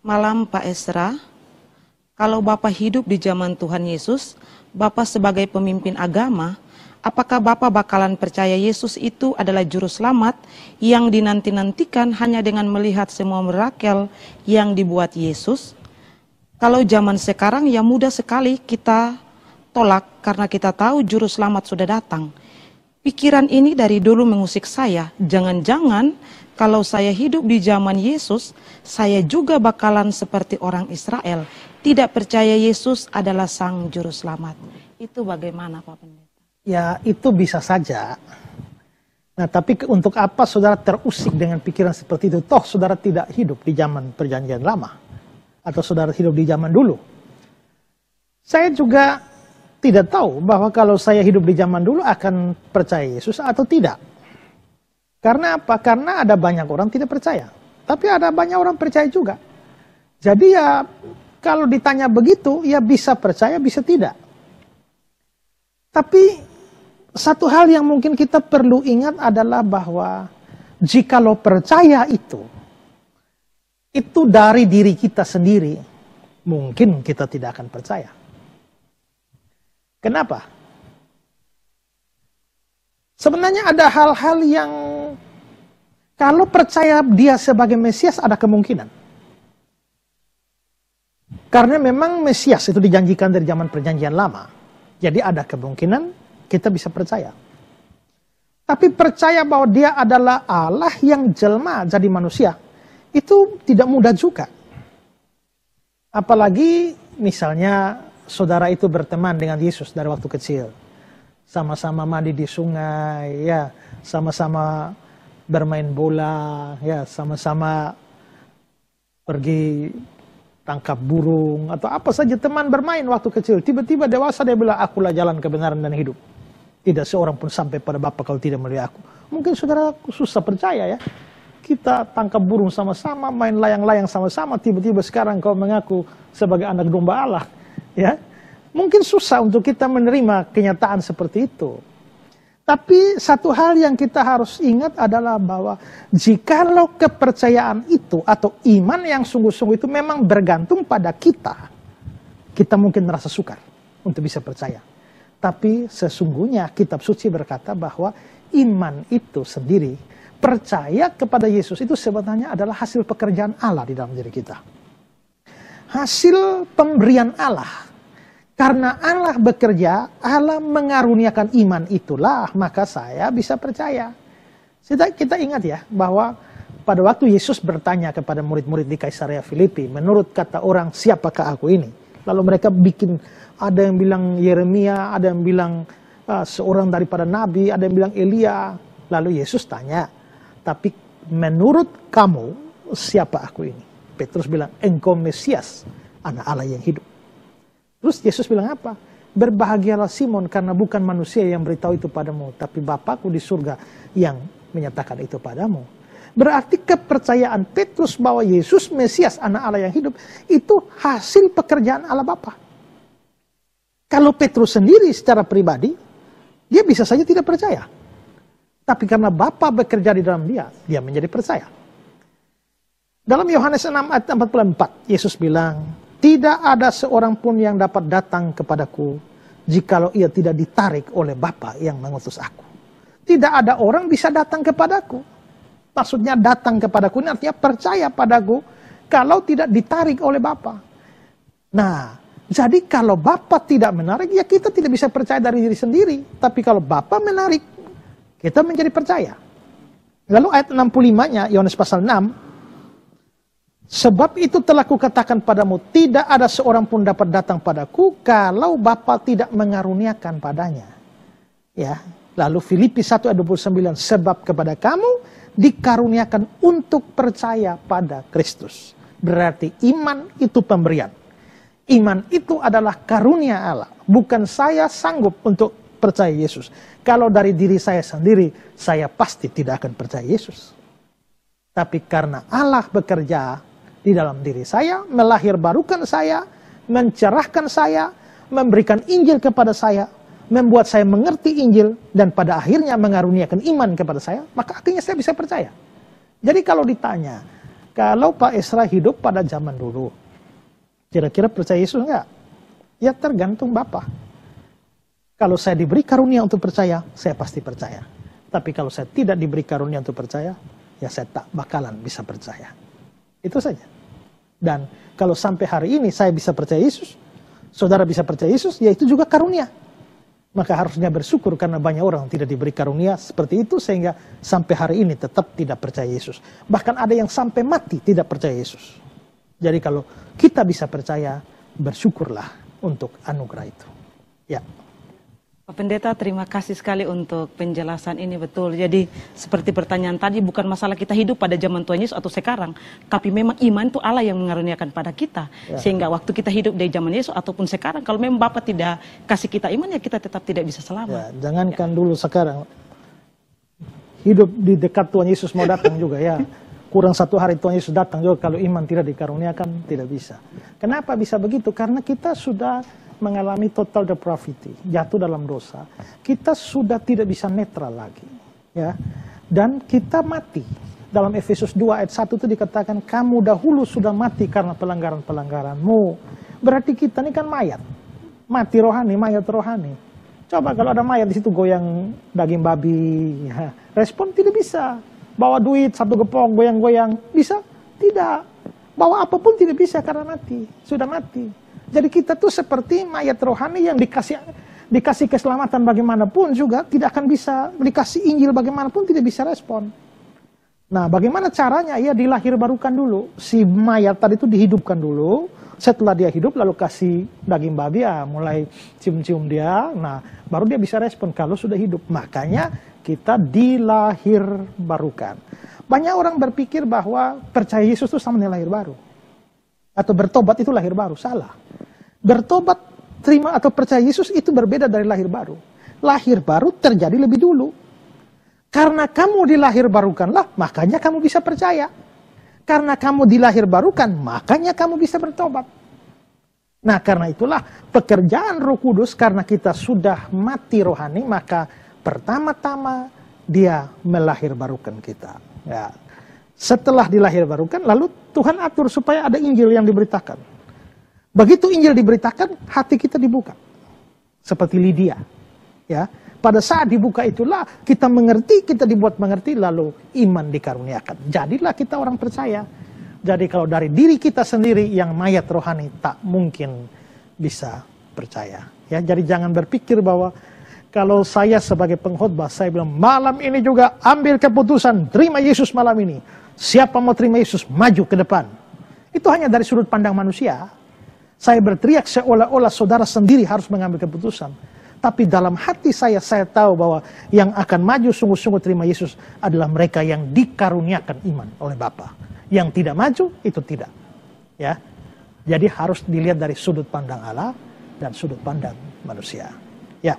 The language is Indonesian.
Malam Pak Esra, kalau Bapak hidup di zaman Tuhan Yesus, Bapak sebagai pemimpin agama, apakah Bapak bakalan percaya Yesus itu adalah juru selamat yang dinanti-nantikan hanya dengan melihat semua mirakel yang dibuat Yesus? Kalau zaman sekarang ya mudah sekali kita tolak karena kita tahu juru selamat sudah datang. Pikiran ini dari dulu mengusik saya, jangan-jangan kalau saya hidup di zaman Yesus, saya juga bakalan seperti orang Israel, tidak percaya Yesus adalah sang juru selamat. Itu bagaimana Pak Pendeta? Ya itu bisa saja. Nah tapi untuk apa saudara terusik dengan pikiran seperti itu? Toh saudara tidak hidup di zaman perjanjian lama. Atau saudara hidup di zaman dulu. Saya juga tidak tahu bahwa kalau saya hidup di zaman dulu akan percaya Yesus atau tidak. Karena apa? Karena ada banyak orang tidak percaya. Tapi ada banyak orang percaya juga. Jadi ya kalau ditanya begitu ya bisa percaya bisa tidak. Tapi satu hal yang mungkin kita perlu ingat adalah bahwa jikalau percaya itu dari diri kita sendiri, mungkin kita tidak akan percaya. Kenapa? Sebenarnya ada hal-hal yang kalau percaya dia sebagai Mesias ada kemungkinan. Karena memang Mesias itu dijanjikan dari zaman perjanjian lama. Jadi ada kemungkinan kita bisa percaya. Tapi percaya bahwa dia adalah Allah yang jelma jadi manusia, itu tidak mudah juga. Apalagi misalnya saudara itu berteman dengan Yesus dari waktu kecil. Sama-sama mandi di sungai, ya, sama-sama bermain bola, ya, sama-sama pergi tangkap burung, atau apa saja teman bermain waktu kecil. Tiba-tiba dewasa dia bilang, akulah jalan kebenaran dan hidup. Tidak seorang pun sampai pada Bapa kalau tidak melihat aku. Mungkin saudara susah percaya ya. Kita tangkap burung sama-sama, main layang-layang sama-sama, tiba-tiba sekarang kau mengaku sebagai anak domba Allah. Ya, mungkin susah untuk kita menerima kenyataan seperti itu. Tapi satu hal yang kita harus ingat adalah bahwa jikalau kepercayaan itu atau iman yang sungguh-sungguh itu memang bergantung pada kita, kita mungkin merasa sukar untuk bisa percaya. Tapi sesungguhnya kitab suci berkata bahwa iman itu sendiri, percaya kepada Yesus itu sebenarnya adalah hasil pekerjaan Allah di dalam diri kita. Hasil pemberian Allah. Karena Allah bekerja, Allah mengaruniakan iman itulah, maka saya bisa percaya. Kita ingat ya, bahwa pada waktu Yesus bertanya kepada murid-murid di Kaisarea Filipi, menurut kata orang, siapakah aku ini? Lalu mereka bikin, ada yang bilang Yeremia, ada yang bilang seorang daripada Nabi, ada yang bilang Elia. Lalu Yesus tanya, tapi menurut kamu, siapa aku ini? Petrus bilang, engkau Mesias, anak Allah yang hidup. Terus Yesus bilang apa? Berbahagialah Simon karena bukan manusia yang beritahu itu padamu, tapi Bapakku di surga yang menyatakan itu padamu. Berarti kepercayaan Petrus bahwa Yesus Mesias anak Allah yang hidup itu hasil pekerjaan Allah Bapa. Kalau Petrus sendiri secara pribadi, dia bisa saja tidak percaya. Tapi karena Bapa bekerja di dalam dia menjadi percaya. Dalam Yohanes 6 ayat 44, Yesus bilang, tidak ada seorang pun yang dapat datang kepadaku jikalau ia tidak ditarik oleh Bapa yang mengutus aku. Tidak ada orang bisa datang kepadaku. Maksudnya datang kepadaku ini artinya percaya padaku kalau tidak ditarik oleh Bapa. Nah, jadi kalau Bapa tidak menarik, ya kita tidak bisa percaya dari diri sendiri. Tapi kalau Bapa menarik, kita menjadi percaya. Lalu ayat 65-nya, Yohanes pasal 6, sebab itu telah kukatakan padamu, tidak ada seorang pun dapat datang padaku kalau Bapa tidak mengaruniakan padanya. Ya, lalu Filipi 1 ayat 29, sebab kepada kamu dikaruniakan untuk percaya pada Kristus. Berarti iman itu pemberian. Iman itu adalah karunia Allah. Bukan saya sanggup untuk percaya Yesus. Kalau dari diri saya sendiri, saya pasti tidak akan percaya Yesus. Tapi karena Allah bekerja di dalam diri saya, melahirbarukan saya, mencerahkan saya, memberikan Injil kepada saya, membuat saya mengerti Injil, dan pada akhirnya mengaruniakan iman kepada saya, maka akhirnya saya bisa percaya. Jadi kalau ditanya, Kalau Pak Esra hidup pada zaman dulu, kira-kira percaya Yesus enggak? Ya tergantung Bapak. Kalau saya diberi karunia untuk percaya, saya pasti percaya. Tapi kalau saya tidak diberi karunia untuk percaya, ya saya tak bakalan bisa percaya. Itu saja. Dan kalau sampai hari ini saya bisa percaya Yesus, saudara bisa percaya Yesus, ya itu juga karunia. Maka harusnya bersyukur karena banyak orang tidak diberi karunia seperti itu sehingga sampai hari ini tetap tidak percaya Yesus. Bahkan ada yang sampai mati tidak percaya Yesus. Jadi kalau kita bisa percaya, bersyukurlah untuk anugerah itu. Ya. Pak Pendeta, terima kasih sekali untuk penjelasan ini, betul. Jadi seperti pertanyaan tadi, bukan masalah kita hidup pada zaman Tuhan Yesus atau sekarang, tapi memang iman itu Allah yang mengaruniakan pada kita. Ya. Sehingga waktu kita hidup dari zaman Yesus ataupun sekarang, kalau memang Bapak tidak kasih kita iman, ya kita tetap tidak bisa selamat. Ya, jangankan dulu sekarang, hidup di dekat Tuhan Yesus mau datang juga ya. Kurang 1 hari Tuhan Yesus datang juga, kalau iman tidak dikaruniakan, tidak bisa. Kenapa bisa begitu? Karena kita sudah mengalami total depravity, jatuh dalam dosa. Kita sudah tidak bisa netral lagi, ya. Dan kita mati. Dalam Efesus 2 ayat 1 itu dikatakan, kamu dahulu sudah mati karena pelanggaran-pelanggaranmu. Berarti kita ini kan mayat. Mati rohani, mayat rohani. Coba kalau ada mayat di situ goyang daging babi, ya. Respon tidak bisa. Bawa duit 1 gepok, goyang-goyang, bisa? Tidak. Bawa apapun tidak bisa karena mati. Sudah mati. Jadi kita tuh seperti mayat rohani yang dikasih keselamatan bagaimanapun juga tidak akan bisa, dikasih Injil bagaimanapun tidak bisa respon. Nah, bagaimana caranya? Ya dilahir barukan dulu. Si mayat tadi itu dihidupkan dulu. Setelah dia hidup lalu kasih daging babi, ya mulai cium-cium dia. Nah, baru dia bisa respon kalau sudah hidup. Makanya kita dilahir barukan. Banyak orang berpikir bahwa percaya Yesus itu sama dengan lahir baru. Atau bertobat itu lahir baru. Salah. Bertobat, terima atau percaya Yesus itu berbeda dari lahir baru. Lahir baru terjadi lebih dulu. Karena kamu dilahir barukanlah, makanya kamu bisa percaya. Karena kamu dilahir barukan, makanya kamu bisa bertobat. Nah, karena itulah pekerjaan Roh Kudus, karena kita sudah mati rohani, maka pertama-tama dia melahir barukan kita. Ya. Setelah dilahir barukan, lalu Tuhan atur supaya ada Injil yang diberitakan. Begitu Injil diberitakan, hati kita dibuka. Seperti Lydia. Ya. Pada saat dibuka itulah kita mengerti, kita dibuat mengerti, lalu iman dikaruniakan. Jadilah kita orang percaya. Jadi kalau dari diri kita sendiri yang mayat rohani, tak mungkin bisa percaya. Ya, jadi jangan berpikir bahwa kalau saya sebagai pengkhotbah, saya bilang malam ini juga ambil keputusan, terima Yesus malam ini. Siapa mau terima Yesus, maju ke depan. Itu hanya dari sudut pandang manusia. Saya berteriak seolah-olah saudara sendiri harus mengambil keputusan. Tapi dalam hati saya tahu bahwa yang akan maju sungguh-sungguh terima Yesus adalah mereka yang dikaruniakan iman oleh Bapa. Yang tidak maju, itu tidak. Ya. Jadi harus dilihat dari sudut pandang Allah dan sudut pandang manusia. Ya.